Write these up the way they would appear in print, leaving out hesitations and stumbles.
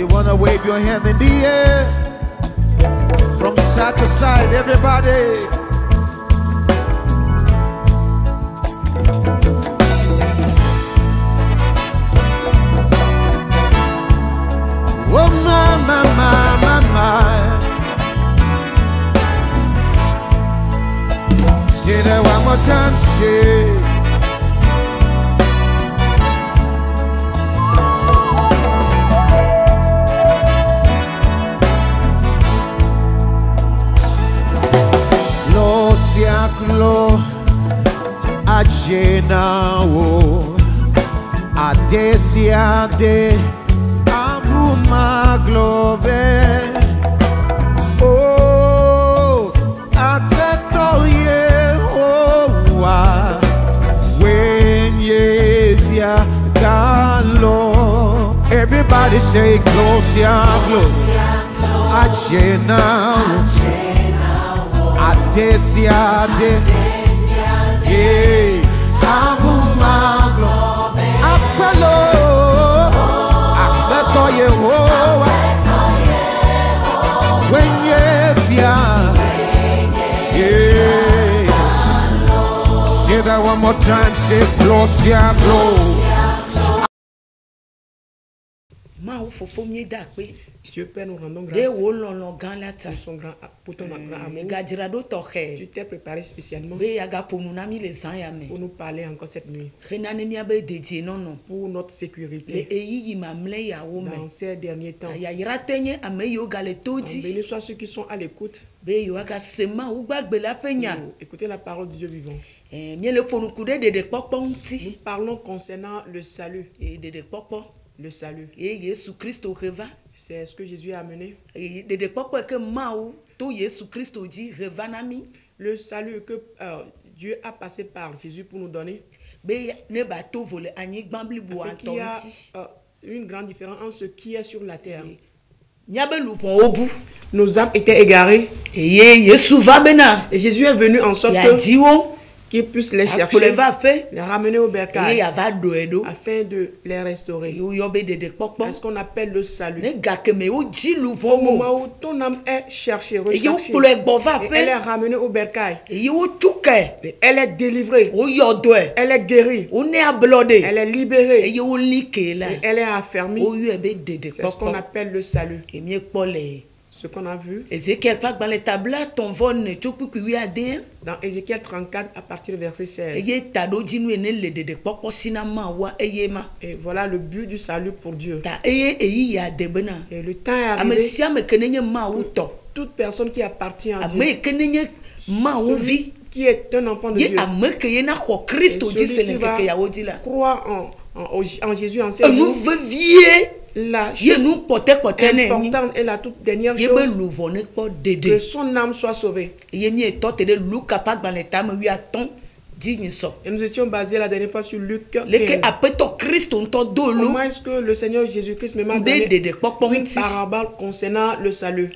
you wanna wave your hand in the air, from side to side, everybody. Oh my, my, my, my, my. Say that one more time, say. Lo siaklo ajenao adesiade abuma globe. Oh, ateto Yehowa when yesia galo. Everybody say glosia glo ajenao adesiade abuma globe. Apelo ateto Yehowa when yefia. Say that one more time, say glosia glo. Dieu Père, nous rendons grâce pour son grand, pour ton grand amour. Tu t'es préparé spécialement pour nous parler encore cette nuit, pour notre sécurité dans ces derniers temps. Béni soit ceux qui sont à l'écoute. Écoutez la parole du Dieu vivant. Nous parlons concernant le salut. Le salut. C'est ce que Jésus a amené. Le salut que Dieu a passé par Jésus pour nous donner. Il y a une grande différence entre ce qui est sur la terre. Nos âmes étaient égarées. Et Jésus est venu en sorte qu'il puisse les chercher, les ramener au bercail, afin de les restaurer. C'est ce qu'on appelle le salut. Au moment où ton âme est cherchée, recherchée, elle est ramenée au bercail, elle est délivrée, elle est guérie, elle est libérée, et elle est affermie. C'est ce qu'on appelle le salut. Ce qu'on a vu dans Ézéchiel 34 à partir du verset 16. Et voilà le but du salut pour Dieu. Et le temps est arrivé. Toute personne qui appartient à Dieu, celui qui est un enfant de Dieu, et celui qui va croire en Jésus, en ses jours, la chose importante et la toute dernière chose, que son âme soit sauvée. Et nous étions basés la dernière fois sur Luc 15. Comment est-ce que le Seigneur Jésus-Christ m'a donné une parabole concernant le salut?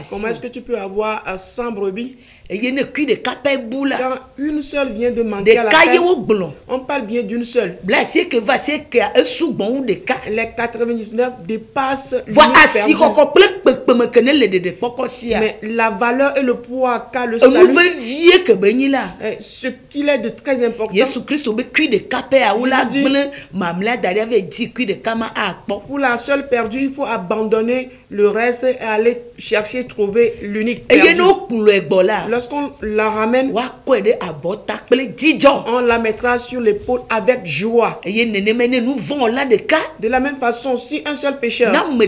Comment est-ce que tu peux avoir 100 brebis quand une seule vient de manquer à la peine? On parle bien d'une seule. Les 99 dépassent mais la valeur et le poids qu'a le salut, ce qu'il est de très important. Pour la seule perdue, il faut abandonner le reste et aller chercher, trouver l'unique perdu. Lorsqu'on la ramène, on la mettra sur l'épaule avec joie. De la même façon, si un seul pécheur, une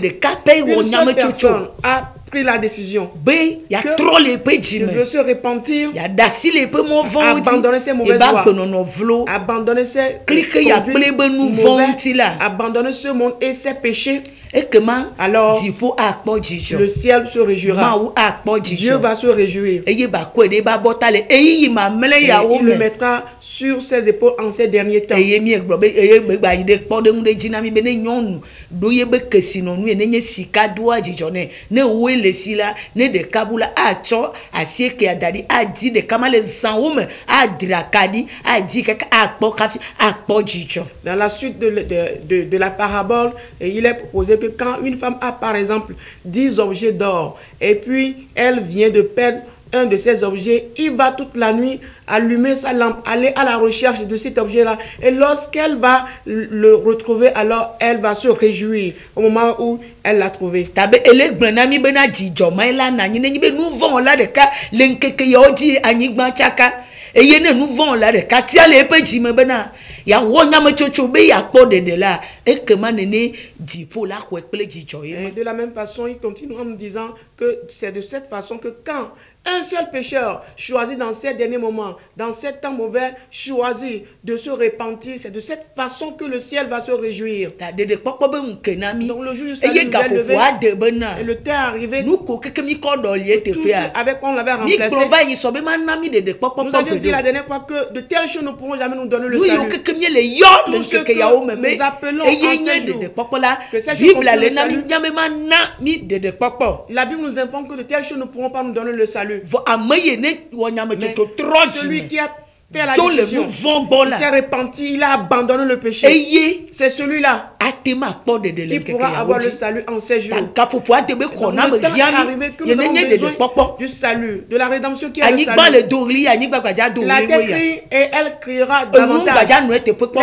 seule personne a pris la décision de se repentir, abandonner ses mauvaises voies, abandonner ses conduites mauvaises, abandonner ce monde et ses péchés, alors le ciel se réjouira. Dieu va se réjouir. Et il le mettra sur ses épaules en ces derniers temps. Dans la suite de la parabole, il est proposé que quand une femme a par exemple 10 objets d'or et puis elle vient de perdre un de ces objets, il va toute la nuit allumer sa lampe, aller à la recherche de cet objet-là. Et lorsqu'elle va le retrouver, alors elle va se réjouir au moment où elle l'a trouvé. Et nous vont là de Katia les petits me bena. Ya wonya me chochobe ya pode de là. Et que manene dit pour la de la même façon, il continue en me disant que c'est de cette façon que quand un seul pécheur choisit dans ces derniers moments, dans ces temps mauvais, choisit de se repentir, c'est de cette façon que le ciel va se réjouir. Donc le jour du salut nous est levé et le temps est arrivé. Tous ceux avec quoi on l'avait remplacé, nous avions dit la dernière fois que de telles choses ne pourront jamais nous donner le salut. Tout ce que nous appelons en ces jours, que ces choses la Bible nous informe que de telles choses ne pourront pas nous donner le salut. Celui qui a fait la décision, il s'est repenti, il a abandonné le péché. C'est celui-là qui pourra avoir le salut en ces jours. Le temps est arrivé que nous avons besoin du salut, de la rédemption qui est le salut. La terre crie et elle criera davantage.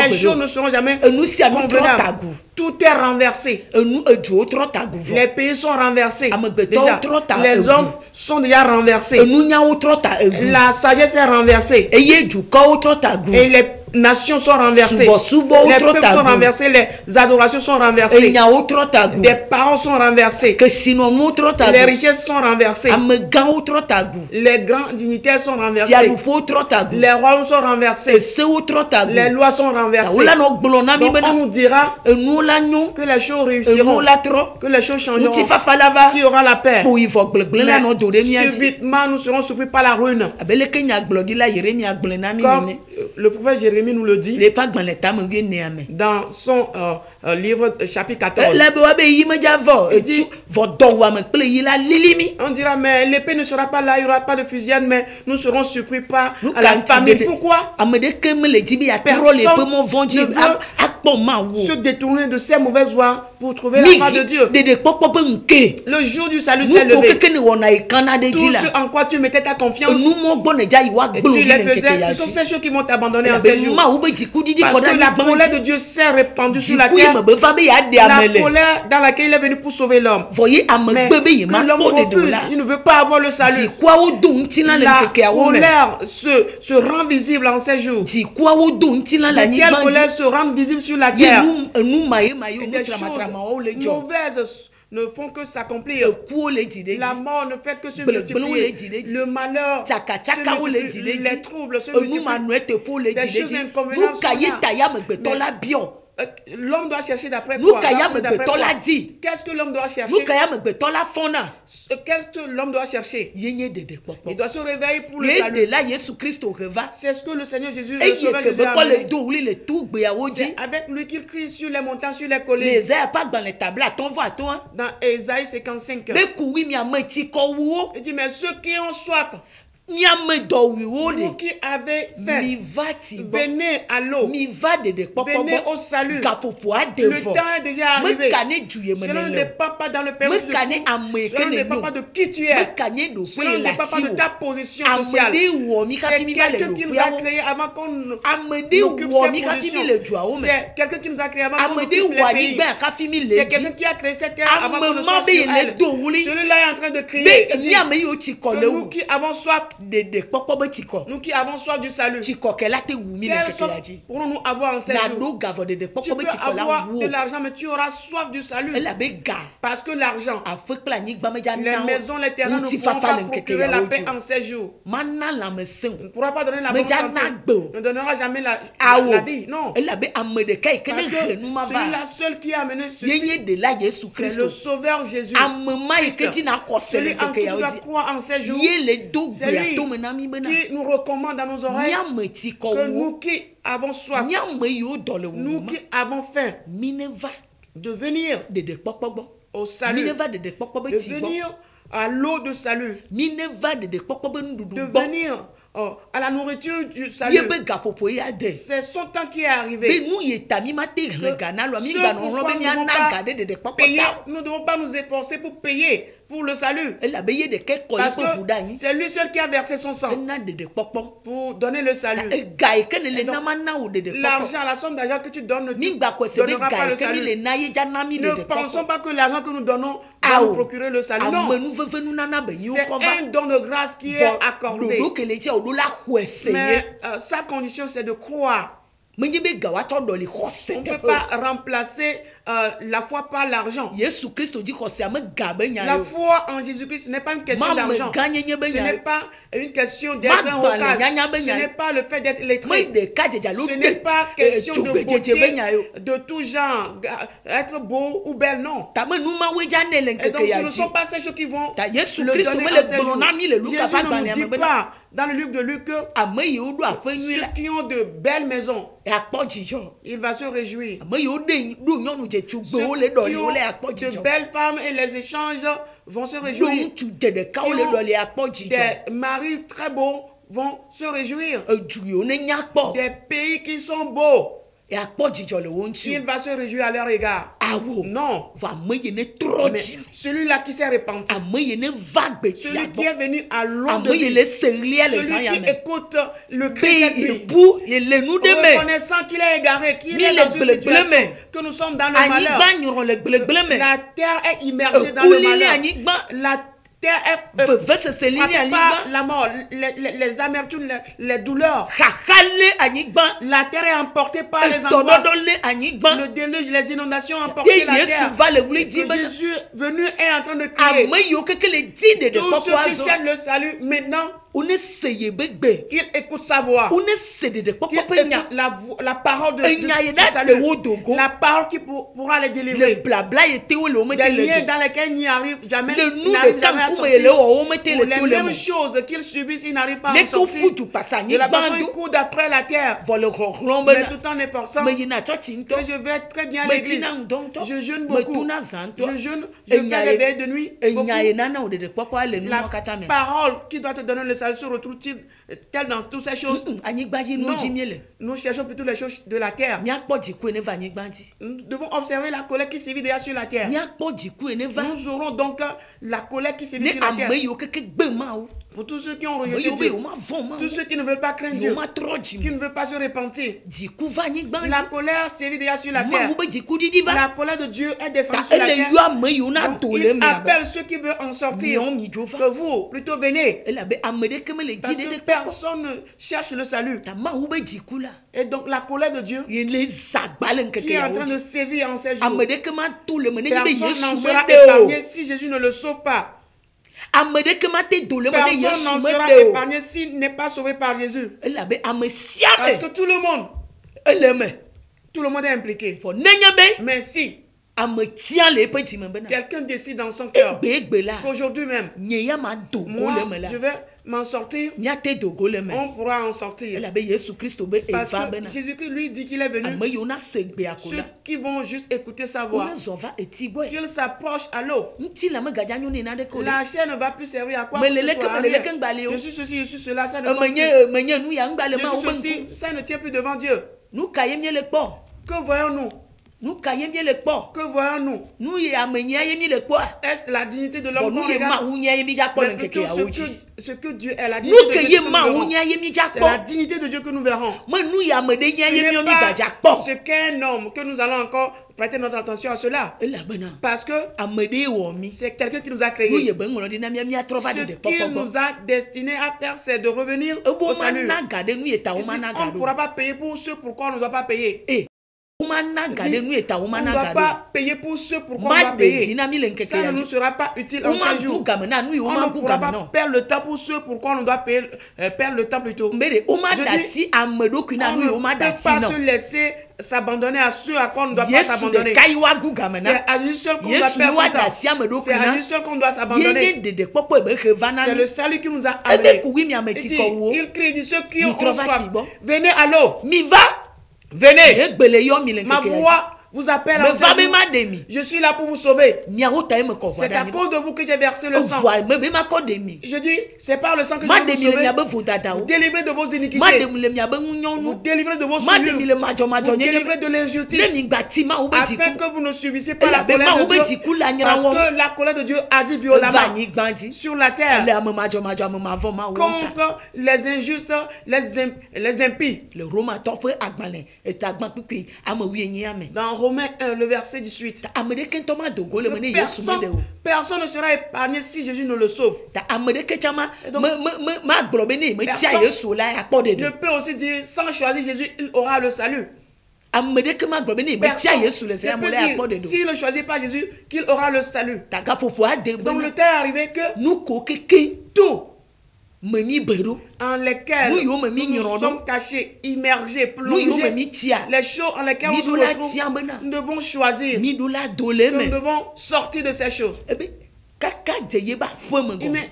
Les choses ne seront jamais convenables. Tout est renversé. Les pays sont renversés. Déjà, les hommes sont déjà renversés. La sagesse est renversée. Et les nations sont renversées. Les peuples sont renversés. Les adorations sont renversées. Des paroles sont renversées. Les richesses sont renversées. Les grands dignitaires sont renversés. Les royaumes sont renversés. Les lois sont renversées. Donc on nous dira que les choses réussiront, que les choses changeront, qu'il y aura la paix. Mais subitement, nous serons surpris par la ruine. Comme le prophète Jérémie nous le dit dans son livre chapitre 14. Il dit, on dira, mais l'épée ne sera pas là, il n'y aura pas de fusillade, mais nous serons surpris par la famine. Pourquoi? Personne ne veut se détourner de ces mauvaises voies pour trouver la face de Dieu. Le jour du salut s'est levé. Tout ce en quoi tu mettais ta confiance et tu les faisais, ce sont ces choses qui vont t'abandonner en ces jours. Parce que la colère de Dieu s'est répandue sur la terre. La colère dans laquelle il est venu pour sauver l'homme. Mais que l'homme refuse, il ne veut pas avoir le salut. La colère se rend visible en ces jours. Quelle colère se rend visible sur la terre? Des choses mauvaises ne font que s'accomplir. La mort ne fait que se multiplier. Le malheur se multiplie. Les troubles se multiplient. Des choses inconvénientes sont là. L'homme doit chercher d'après quoi? Qu'est-ce que l'homme doit chercher? Qu'est-ce que l'homme doit chercher? Il doit se réveiller pour le salut. C'est ce que le Seigneur Jésus Jésus a amené. C'est avec lui qu'il crie sur les montagnes, sur les collines. Dans Ésaïe 55. Il dit, mais ceux qui ont soif, vous qui avez faim, venez à l'eau, venez au salut. Le temps est déjà arrivé. Cela ne dépend pas dans le pays, cela ne dépend pas de qui tu es, cela ne dépend pas de ta position sociale. C'est quelqu'un qui nous a créé avant qu'on occupe ces positions. C'est quelqu'un qui nous a créé avant qu'on occupe les pays. C'est quelqu'un qui a créé cette terre avant qu'on ne soit sur elle. Celui-là est en train de crier. Il dit que nous qui avons soif, Nous qui avons soif du salut. Quelle soif pourrons-nous avoir en ces jours? Tu peux avoir de l'argent, mais tu auras soif du salut. Parce que l'argent, les maisons, les terrains ne pourront pas procurer la paix en ces jours. On ne pourra pas donner la bonne santé. On ne donnera jamais la vie. Non. Parce que celui-là seul qui a amené ceci, c'est le Sauveur Jésus. Celui en qui tu dois croire en ces jours. C'est lui qui nous recommande dans nos oreilles que nous qui avons soif, nous qui avons faim, de venir au salut, de venir à l'eau de salut, de venir à la nourriture du salut. C'est son temps qui est arrivé. Nous ne devons pas nous efforcer pour payer pour le salut. Parce que c'est lui seul qui a versé son sang pour donner le salut. L'argent, la somme d'argent que tu donnes ne donnera pas le salut. Ne pensons pas que l'argent que nous donnons va nous procurer le salut. Non. C'est un don de grâce qui est accordé. Mais sa condition, c'est de croire. On ne peut pas remplacer la foi par l'argent. La foi en Jésus-Christ n'est pas une question d'argent. Ce n'est pas une question d'être un vocal. Ce n'est pas le fait d'être lettré. Ce n'est pas question de beauté de tout genre, être beau ou belle, non. Et donc ce ne sont pas ces choses qui vont le donner à ces jours. Jésus ne nous dit pas dans le livre de Luc que ceux qui ont de belles maisons, il va se réjouir. Ceux qui ont de belles femmes et les échanges vont se réjouir. Des maris très beaux vont se réjouir. Des pays qui sont beaux, il va se réjouir à leur égard. Non. Mais celui-là qui s'est repenti, celui qui est venu à l'eau de vie, celui qui écoute le cri cette nuit, reconnaissant qu'il est égaré, qu'il est dans une situation, que nous sommes dans le malheur. La terre est immergée dans le malheur. La terre est frappée par la mort, les amertumes, les douleurs. La terre est emportée par les angoisses, le déluge, les inondations ont emporté la terre. Jésus venu est en train de crier. Tous ceux qui cherchent le salut maintenant, qu'il écoute sa voix, qu'il écoute la parole de salut, la parole qui pourra les délivrer. Des liens dans lesquels il n'y arrive jamais, n'arrive jamais à sortir. Pour les mêmes choses qu'ils subissent, ils n'arrivent pas à sortir. De la façon ils courent d'après la terre, mais tout en efforçant que je vais très bien à l'église. Je jeûne beaucoup. Je jeûne, je fais des veilles de nuit. La parole qui doit te donner le salut se retrouve-t-il tel dans toutes ces choses? Non. Nous cherchons plutôt les choses de la terre. Nous devons observer la colère qui sévit déjà sur la terre. Nous aurons donc la colère qui sévit sur la terre. Pour tous ceux qui ont rejeté Dieu, tous ceux qui ne veulent pas craindre Dieu, qui ne veulent pas se repentir, la colère sévit déjà sur la terre. La colère de Dieu est descendue sur la terre. Donc, il appelle ceux qui veulent en sortir. Que vous, plutôt venez. Parce que personne ne cherche le salut. Et donc la colère de Dieu qui est en train de sévir en ces jours. Personne n'en sera épargné si Jésus ne le sauve pas. Personne n'en sera épargné s'il n'est pas sauvé par Jésus. Parce que tout le monde est impliqué. Mais si quelqu'un décide dans son cœur qu'aujourd'hui même, moi, je vais m'en sortir, on pourra en sortir. Parce que Jésus-Christ lui dit qu'il est venu. Ceux qui vont juste écouter sa voix, qu'ils s'approchent à l'eau. La chair ne va plus servir à quoi que ce soit. Je suis ceci, je suis cela, ça ne compte plus. Je suis ceci, ça ne tient plus devant Dieu. Que voyons-nous? Que voyons-nous? Est-ce la dignité de l'homme qu'on regarde? ce que Dieu est, la dignité de Dieu que nous verrons. C'est la dignité de Dieu que nous verrons. Ce n'est pas ce qu'un homme que nous allons encore prêter notre attention à cela. Parce que c'est quelqu'un qui nous a créé. Ce qu'il nous a destiné à faire, c'est de revenir au salut. On ne pourra pas payer pour ce pourquoi on ne doit pas payer. On ne doit pas payer pour ce pourquoi on doit payer. Ça ne nous sera pas utile en ce jour. On ne pourra pas perdre le temps pour ce pourquoi on doit payer, perdre le temps plutôt. On ne peut pas se laisser s'abandonner à ceux à quoi on ne doit pas s'abandonner. C'est à lui seul qu'on doit perdre son temps. C'est à lui seul qu'on doit s'abandonner. C'est le salut qui nous a amenés. Il crie, dit ceux qui ont soif, venez à l'eau. Venez. Ma voix vous appelle en ce jour. Je suis là pour vous sauver. C'est à cause de vous que j'ai versé le sang. Je dis, c'est par le sang que je vais vous sauver. Vous délivrez de vos iniquités. Vous délivrez de vos souillures. Vous délivrez de l'injustice. Afin que vous ne subissez pas la colère de Dieu. Parce que la colère de Dieu agit violemment sur la terre contre les injustes, les impies. Dans Romains 1, le verset 18. Personne ne sera épargné si Jésus ne le sauve. Donc, ne peut aussi dire sans choisir Jésus, il aura le salut. S'il ne choisit pas Jésus, qu'il aura le salut. Donc le temps est arrivé que tout en lesquels nous sommes cachés, immergés, plongés, les choses en lesquelles on se retrouve, nous devons choisir, nous devons sortir de ces choses. Mais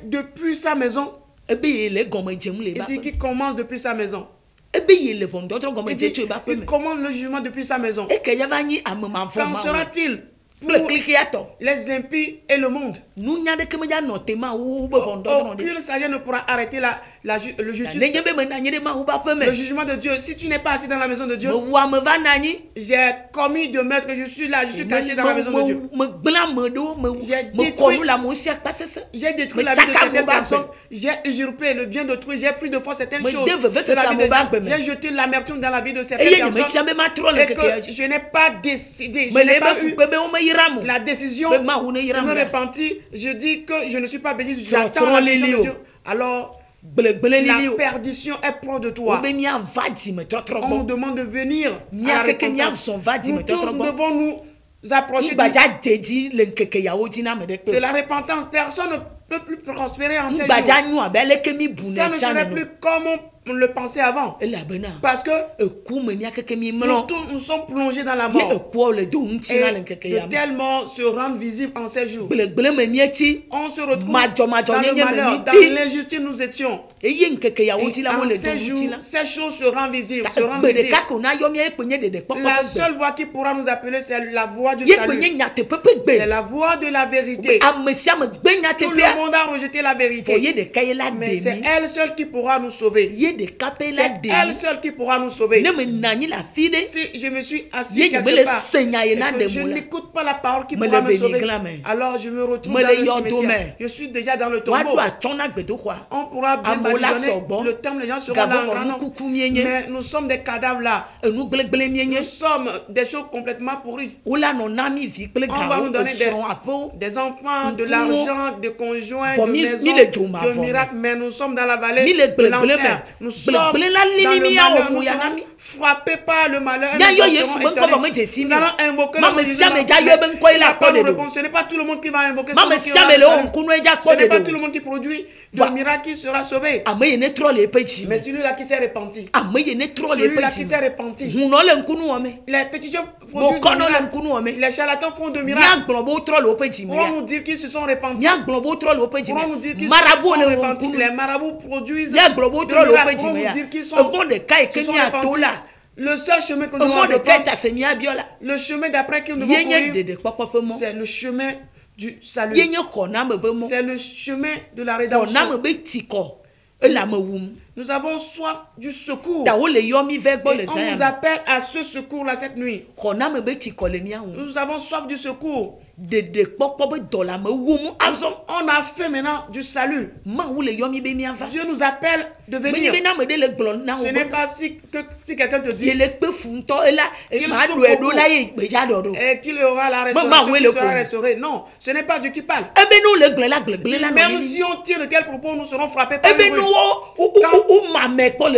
depuis sa maison, il dit qu'il commence depuis sa maison. Il commande le jugement depuis sa maison. Qu'en sera-t-il pour les impies et le monde? Aucune sagesse ne pourra arrêter le justice. Le jugement de Dieu. Si tu n'es pas assis dans la maison de Dieu, j'ai commis de meurtre, je suis là, je suis caché dans la maison de Dieu. J'ai détruit la vie de certaines personnes. J'ai usurpé le bien d'autrui. J'ai pris de force certaines choses. J'ai jeté l'amertume dans la vie de certaines personnes. Et que je n'ai pas décidé. Je n'ai pas eu la décision de me repentir. Je dis que je ne suis pas béni. J'attends la décision de Dieu. Alors, la perdition est proche de toi. On nous demande de venir à la repentance. Nous tous devons nous approcher de la repentance. Personne ne peut plus prospérer en ces jours. Ça ne serait plus comme on le pensait avant. Parce que nous sommes plongés dans la mort. Et de telles morts se rendent visibles en ces jours. On se retrouve dans le malheur, dans l'injustice nous étions. Et en ces jours, ces choses se rendent visibles. La seule voix qui pourra nous appeler, c'est la voix du salut. C'est la voix de la vérité. Tout le monde a rejeté la vérité. Mais c'est elle seule qui pourra nous sauver. C'est elle seule qui pourra nous sauver. Si je me suis assis quelque part et que je n'écoute pas la parole qui pourra me sauver, alors je me retrouve dans le cimetière. Je suis déjà dans le tombeau. On pourra bien badigeonner. Le temps, les gens seront là en grand nombre. Mais nous sommes des cadavres là. Nous sommes des choses complètement pourries. On va nous donner des enfants, de l'argent, des conjoints, de maisons, de miracles. Mais nous sommes dans la vallée de l'enfer. Nous sommes dans le malheur, nous serons frappés par le malheur. Nous allons invoquer le Seigneur. Ce n'est pas tout le monde qui va invoquer ce n'est pas tout le monde qui produit le miracle qui sera sauvé. Mais celui-là qui s'est repenti. Celui-là qui s'est repenti. Les petits jeunes produisent de miracles. Les charlatans font de miracles. Pourront nous dire qu'ils se sont repentis. Pourront nous dire qu'ils se sont repentis. Les marabouts produisent de miracles. Pourront nous dire qu'ils se sont repentis. Le seul chemin que nous devons reprendre, le chemin d'après que nous devons courir, c'est le chemin du salut. C'est le chemin de la rédemption. Nous avons soif du secours. On nous appelle à ce secours-là cette nuit. Nous avons soif du secours. On a fait maintenant du salut. Dieu nous appelle de venir. Ce n'est pas si quelqu'un te dit qu'il y aura la restauration, qu'il sera restauré. Non, ce n'est pas Dieu qui parle. Même si on tire de tels propos, nous serons frappés par le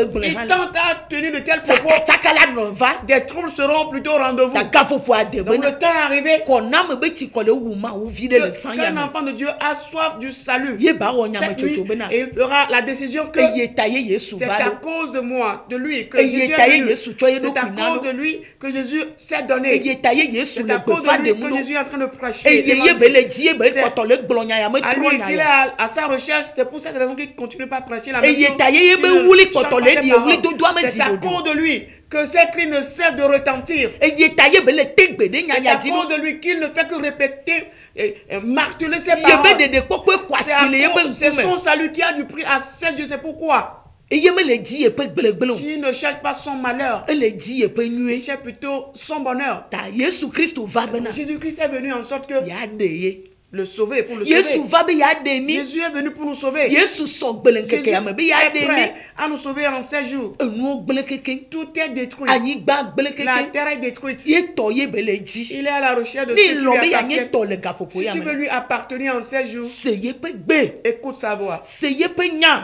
bruit. Il tente à tenir de tels propos, des troubles seront plutôt au rendez-vous. Donc le temps est arrivé qu'un enfant de Dieu a soif du salut. Cette nuit, il fera la décision que c'est à cause de moi, de lui, que Jésus est venu. C'est à cause de lui que Jésus s'est donné. C'est à cause de lui que Jésus est en train de prêcher. À lui qu'il est à sa recherche, c'est pour cette raison qu'il ne continue pas à prêcher la même chose. C'est à cause de lui que ces cris ne cessent de retentir. C'est à cause de lui qu'il ne fait que répéter et marteler ses paroles. C'est son salut qui a du prix à ses yeux. C'est pourquoi qui ne cherche pas son malheur, il cherche plutôt son bonheur. Jésus-Christ est venu en sorte que le sauver, pour le sauver. Jésus est venu pour nous sauver. Jésus est prêt à nous sauver en 7 jours. Tout est détruit. La terre est détruite. Il est à la recherche de ceux qui lui appartiennent. Si tu veux lui appartenir en 7 jours, écoute sa voix.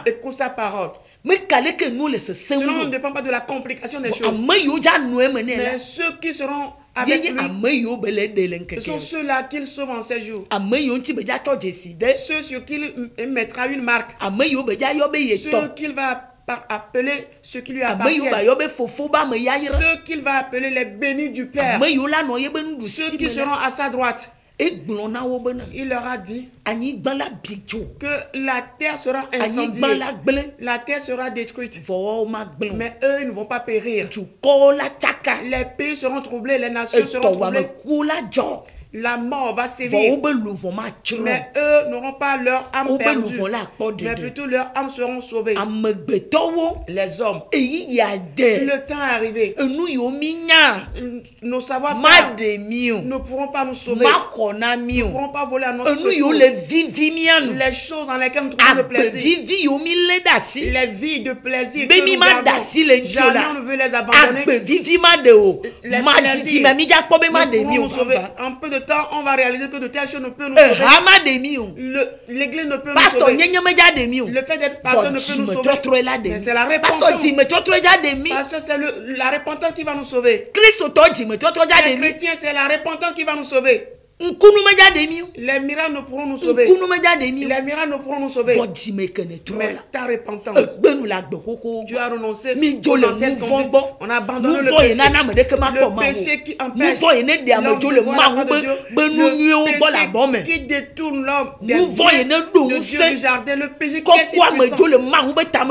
Écoute sa parole. Cela ne dépend pas de la complication des choses. Mais ceux qui seront avec lui, ce sont ceux-là qu'il sauve en 7 jours. Ceux sur qui il mettra une marque. Ceux qu'il va appeler ceux qui lui appartiennent. Ceux qu'il va appeler les bénis du Père. Ceux qui seront à sa droite. Il leur a dit que la terre sera incendiée, la terre sera détruite, mais eux ils ne vont pas périr. Les pays seront troublés, les nations seront troublées. La mort va sévir, mais eux n'auront pas leur âme perdue, mais plutôt leur âme seront sauvées. Les hommes, le temps est arrivé. Nos savoir-faire ne pourront pas nous sauver, ne pourront pas voler à notre secours. Les choses dans lesquelles nous trouvons le plaisir, les vies de plaisir que nous avons, jamais on ne veut les abandonner. Les plaisirs ne pourront nous sauver. En peu de temps, on va réaliser que de telles choses ne peuvent nous sauver. L'église ne peut nous sauver. Le fait d'être pasteur ne peut nous sauver. Mais c'est la repentance. Parce que c'est la repentance qui va nous sauver. Les chrétiens, c'est la repentance qui va nous sauver. Les miracles ne pourront nous sauver. Les miracles ne pourront nous sauver. Mais ta repentance, tu as renoncé aux anciennes conduites. On a abandonné le péché. Le péché qui empêche l'homme de voir la face de Dieu. Le péché qui détourne l'homme des biens de Dieu du jardin. Le péché qui est si puissant,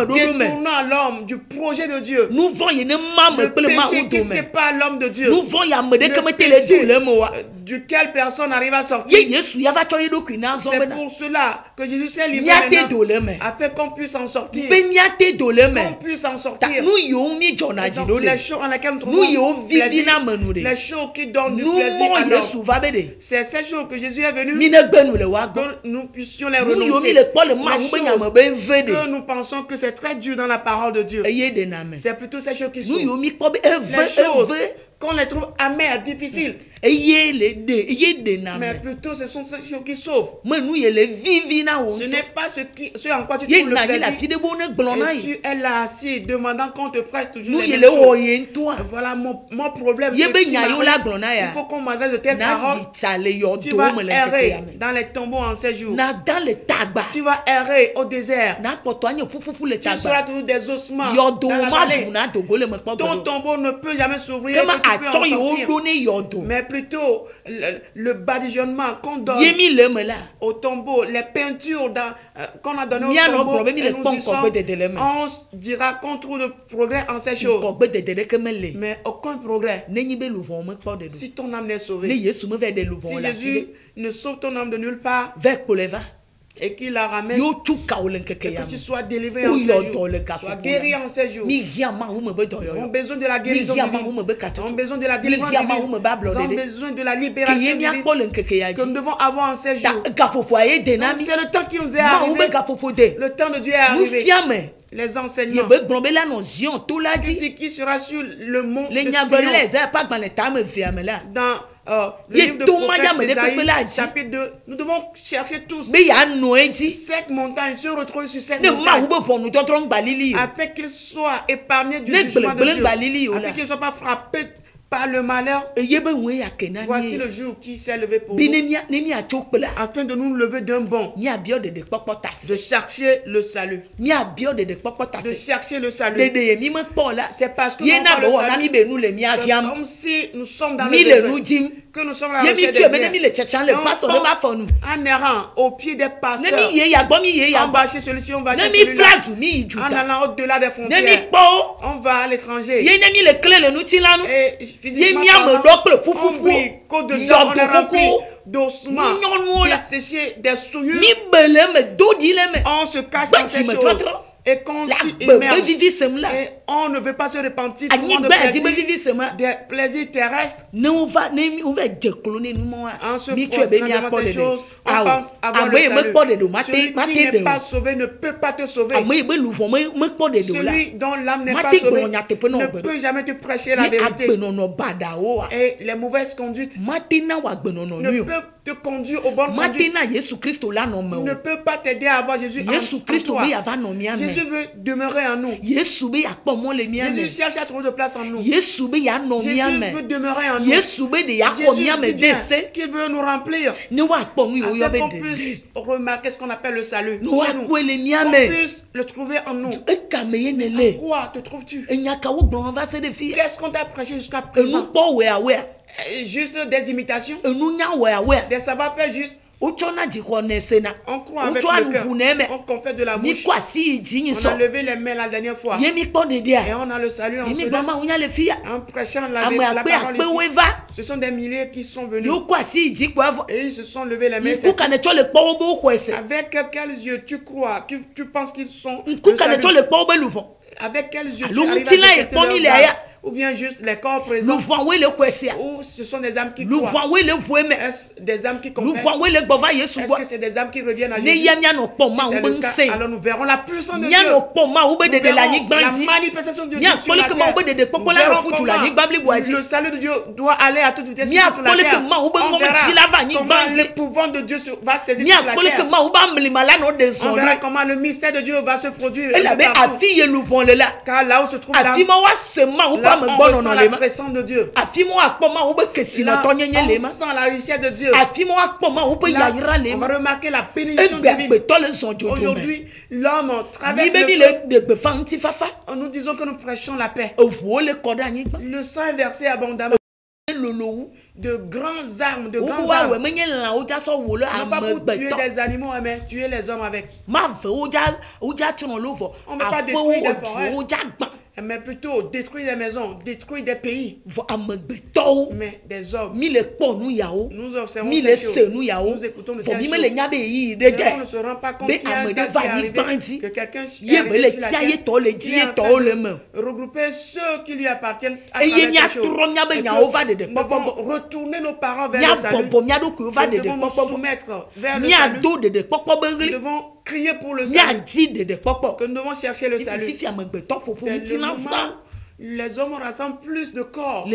détournant l'homme du projet de Dieu. Le péché qui sépare l'homme de Dieu. Le péché duquel personne n'arrive à sortir. C'est pour cela que Jésus s'est livré maintenant, afin qu'on puisse en sortir. Qu'on puisse en sortir. Donc, les choses en lesquelles nous trouvons plaisir, les choses qui donnent du plaisir à l'homme. C'est ces choses que Jésus est venu que nous puissions les renoncer. Les choses que nous pensons que c'est très dur dans la parole de Dieu, c'est plutôt ces choses qui sont les choses qu'on les trouve amères, difficiles. Mais plutôt ce sont ces choses qui sauvent. Ce n'est pas ce en quoi tu trouves le plaisir. Et tu es là assis demandant qu'on te prête toujours les mêmes choses. Voilà mon problème. Il faut qu'on m'adresse de telles paroles. Tu vas errer dans les tombeaux en 7 jours. Tu vas errer au désert. Tu seras toujours des ossements dans la vallée. Ton tombeau ne peut jamais s'ouvrir. Mais plutôt le badigeonnement qu'on donne au tombeau, les peintures qu'on a données au tombeau, et nous y sommes, on dira qu'on trouve le progrès en ces choses. Mais aucun progrès si ton âme est sauvée. Si Jésus ne sauve ton âme de nulle part, et qui la ramène, que tu sois délivré en ces jours, sois guéri en ces jours. Nous avons besoin de la guérison divine. Nous avons besoin de la délivrance divine. Nous avons besoin de la libération divine que nous devons avoir en ces jours. C'est le temps qui nous est arrivé. Le temps de Dieu est arrivé. Les enseignements qui sera sur le mont de Sion. Dans le livre de Prophète chapitre 2, nous devons chercher tous cette montagne, se retrouver sur cette montagne afin qu'ils soient épargnés du jugement de Dieu, afin qu'ils ne soient pas frappés par le malheur. Voici le jour qui s'est levé pour nous, afin de nous lever d'un bond, de chercher le salut. De chercher le salut. C'est parce que comme si nous sommes dans le désert, que nous sommes à la recherche des biens. En errant au pied des pasteurs, on va chez celui-ci, on va chez celui-là, en allant au-delà des frontières, on va à l'étranger. Et physiquement on brille qu'au-dedans on est rempli d'ossements, desséchés, des souillures. On se cache dans ces choses. Et qu'on s'y immerge, et on ne veut pas se repentir des plaisirs terrestres. En se prostituant dans ces choses, on pense avoir le salut. Celui qui n'est pas sauvé ne peut pas te sauver. Celui dont l'âme n'est pas sauvée ne peut jamais te prêcher la vérité. Et les mauvaises conduites ne peuvent te conduire aux bonnes conduites. Ne peut pas t'aider à avoir Jésus en toi. Jésus veut demeurer en nous. Jésus cherche à trouver de place en nous. Jésus veut demeurer en nous. Jésus dit qu'il veut nous remplir afin qu'on puisse remarquer ce qu'on appelle le salut. Qu'on puisse le trouver en nous. En quoi te trouves-tu? Qu'est-ce qu'on t'a prêché jusqu'à présent? Juste des imitations, des savoir-faire juste. On croit avec le cœur, on confesse de la bouche. On a levé les mains la dernière fois et on a le salut en cela. En prêchant la parole ici. Ce sont des milliers qui sont venus et ils se sont levés les mains. Avec quels yeux tu crois, tu penses qu'ils sont le salut? Avec quels yeux tu arrives à ou bien juste les corps présents, ou ce sont des âmes qui croient, est-ce des âmes qui confessent, est-ce que c'est des âmes qui reviennent à Jésus? Si c'est le cas, alors nous verrons la puissance de Dieu, nous verrons la manifestation de Dieu sur la terre, nous verrons comment le salut de Dieu doit aller à toute vitesse sur toute la terre. On verra comment le pouvoir de Dieu va saisir sur la terre. On verra comment le mystère de Dieu va se produire car là où se trouve l'âme, on ressent la présence de Dieu. Là, on sent la richesse de Dieu. Là, on va remarquer la bénédiction divine. Aujourd'hui, l'homme traverse le feu. Nous disons que nous prêchons la paix. Le sang est versé abondamment. De grandes armes, de grandes armes. Non pas pour tuer des animaux, mais tuer les hommes avec. On ne va pas détruire des forêts, mais plutôt détruire des maisons, détruire des pays. Mais des hommes. Nous observons ces choses. Nous écoutons de telles choses. On ne se rend pas compte qu'il y a un temps qui est arrivé, que quelqu'un est arrivé sur la terre, qui est en train de regrouper ceux qui lui appartiennent à travers ces choses. Nous devons retourner nos parents vers le salut. Nous devons nous soumettre vers le salut. Nous devons crier pour le salut. Que nous devons chercher le salut. C'est le moment les hommes rassemblent plus de corps,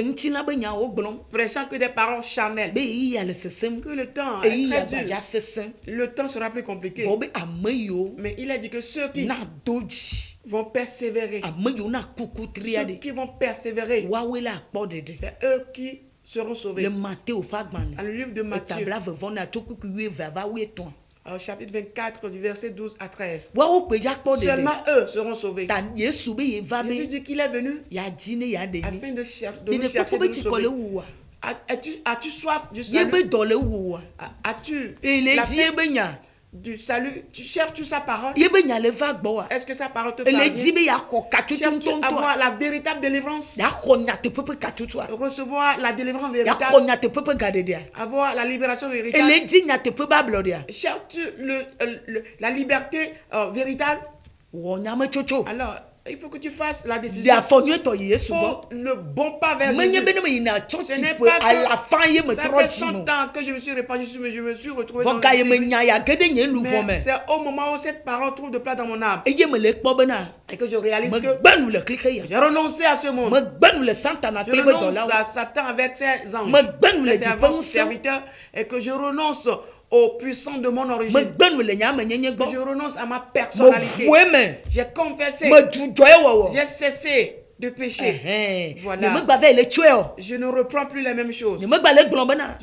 prêchant que des paroles charnelles. Que le temps est très dur. Le temps sera plus compliqué. Mais il a dit que ceux qui vont persévérer, ceux qui vont persévérer, c'est eux qui seront sauvés. Dans le livre de Matthieu, au chapitre 24, du verset 12 à 13. Seulement eux seront sauvés. Jésus dit qu'il est venu afin de nous chercher, de nous sauver. As-tu soif du salut? As-tu la faim du salut, tu cherches sa parole. Est-ce que sa parole te parvient? Cherches-tu avoir la véritable délivrance? Recevoir la délivrance véritable? Avoir la libération véritable? Cherches-tu la liberté véritable? Alors, il faut que tu fasses la décision. Faut le bon pas vers Jésus. Ce n'est pas que ça fait 100 ans que je me suis répandu, mais je me suis retrouvé dans le mais c'est au moment où cette parole trouve de place dans mon âme et que je réalise que j'ai renoncé à ce monde. Je renonce à Satan avec ses anges, ses serviteurs, et que je renonce au puissant de mon origine. Je renonce à ma personnalité. J'ai confessé. J'ai cessé de pécher. Voilà. Je ne reprends plus les mêmes choses. Je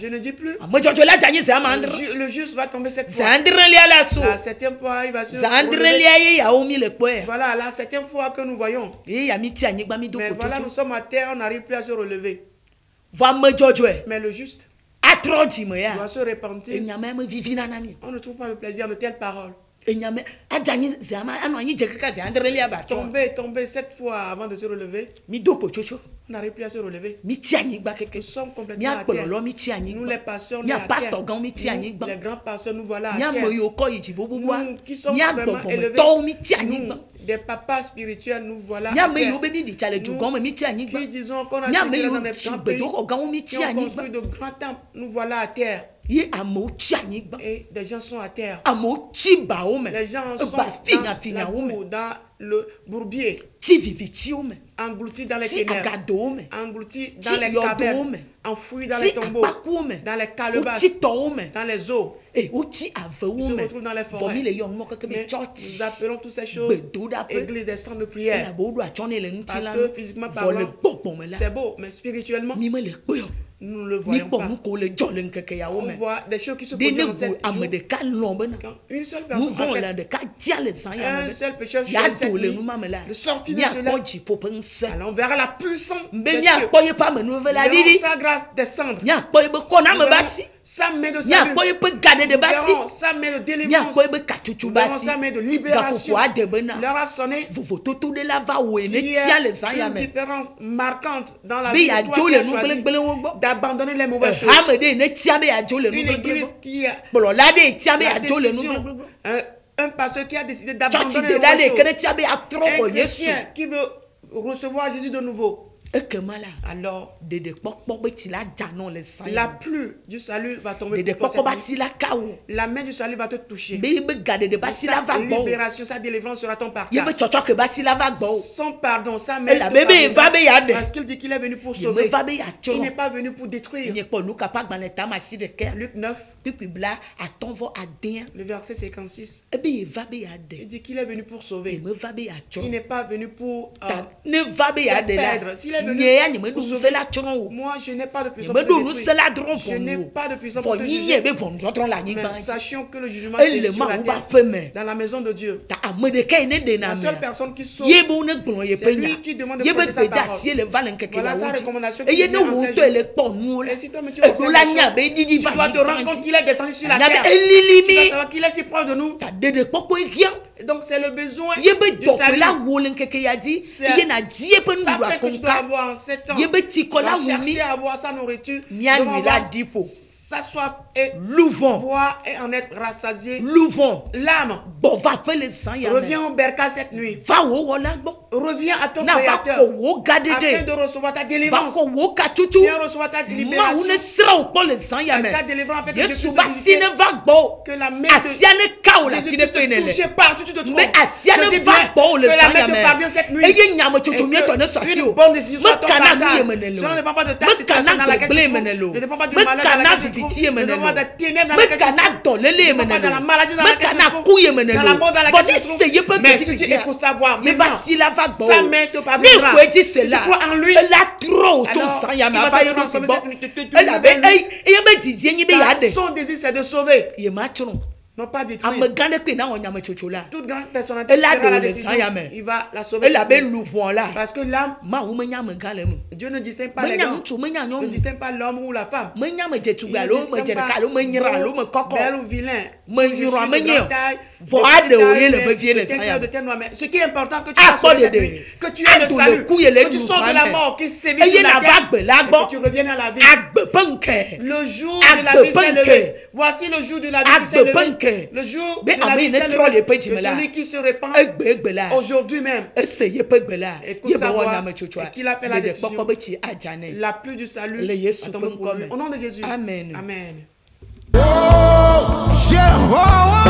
ne dis plus. Le juste va tomber cette fois. La septième fois, il va se relever. Voilà, la septième fois que nous voyons. Mais voilà, nous sommes à terre, on n'arrive plus à se relever. Mais le juste doit se repentir. On ne trouve pas le plaisir de telles paroles. Tomber 7 fois avant de se relever. On n'arrive plus à se relever. Nous sommes complètement à terre. Nous les pasteurs, nous à terre. Nous, les grands pasteurs, nous voilà à terre. Nous qui sommes vraiment élevés, nous, des papas spirituels, nous voilà à terre. Nous qui disons qu'on a séjourné dans des grands pays, qui ont construit de grands temples, nous voilà à terre. Et des gens sont à terre. Les gens sont dans le bourbier, engloutis dans les ténèbres, engloutis dans les cavernes, enfouis dans les tombeaux, dans les calebasses, dans les eaux. Ils se retrouvent dans les forêts. Mais nous appelons toutes ces choses église des centres de prière. Parce que physiquement parlant, c'est beau, mais spirituellement, nous ne le voyons pas. On voit des choses qui se produisent dans cette jour. Quand une seule personne un seul pécheur de sortir de cela, alors on verra la puissance de Dieu. Sa grâce descendre. Sa main de salut. Sa main de délivrance. Sa main de libération. Leur a sonné. Il y a une différence marquante dans la vie de toi qui as choisi d'abandonner les mauvaises choses. Une église qui a la décision, un pasteur qui a décidé d'abandonner les mauvaises choses. Un chrétien qui veut recevoir Jésus de nouveau. Alors, la pluie du salut va tomber. La main du salut va te toucher. Sa libération, sa délivrance sera ton partage. Son pardon, sa main parce qu'il dit qu'il est venu pour sauver. Il n'est pas venu pour détruire. Luc 9, le verset 56. Il dit qu'il est venu pour sauver. Il n'est pas venu pour perdre. S'il est venu pour sauver, moi je n'ai pas de puissance pour détruire. Je n'ai pas de puissance pour te juger. Mais sachons que le jugement c'est sur la terre, dans la maison de Dieu. La seule personne qui sauve, c'est lui qui demande de prêcher sa parole. Voilà sa recommandation qui vient en ces jours. Et si toi tu dois te rendre compte qu'il est descendu sur la terre. Tu dois savoir qu'il est si proche de nous. Donc c'est le besoin du salut. Ça fait que tu dois avoir en 7 ans. Tu dois chercher à avoir sa nourriture. Sa soif et boire et en être rassasié. L'âme reviens au bercail cette nuit. Reviens à ton Créateur afin de recevoir ta délivrance. Viens recevoir ta libération. Ta délivrance afin que la main de Jésus puisse te toucher partout où tu te trouves. Je dis bien que la main te parvienne cette nuit. Et que une bonne décision soit ton partage. Cela ne dépend pas de ta situation dans laquelle tu te trouves. Ne dépend pas du malheur dans laquelle tu te trouves. Ne dépend pas des ténèbres dans laquelle tu te trouves. Ne dépend pas de la maladie dans laquelle tu te trouves. Dans la mort dans laquelle tu te trouves. Mais si tu écoutes sa voix, sa main te parviendra. Si tu crois en lui, alors son désir c'est de sauver. Non pas détruire. Toute grande personnalité il va la sauver. Parce que l'âme, Dieu ne distingue pas les gens. Ne distingue pas l'homme ou la femme. Il ne distingue pas bel ou vilain. Ce qui est important, que tu sois sauvé, que tu aies le salut, que tu sors de la mort qui sévit sur la terre, et que tu reviennes à la vie. Le jour de la vie s'est levé. Voici le jour de la vie qui s'est levé. Le jour de la vie s'est levé. Celui qui se répand aujourd'hui même. Écoute sa voix et qu'il a fait la décision. La pluie du salut. Au nom de Jésus. Amen. Amen. Oh, Jéhovah.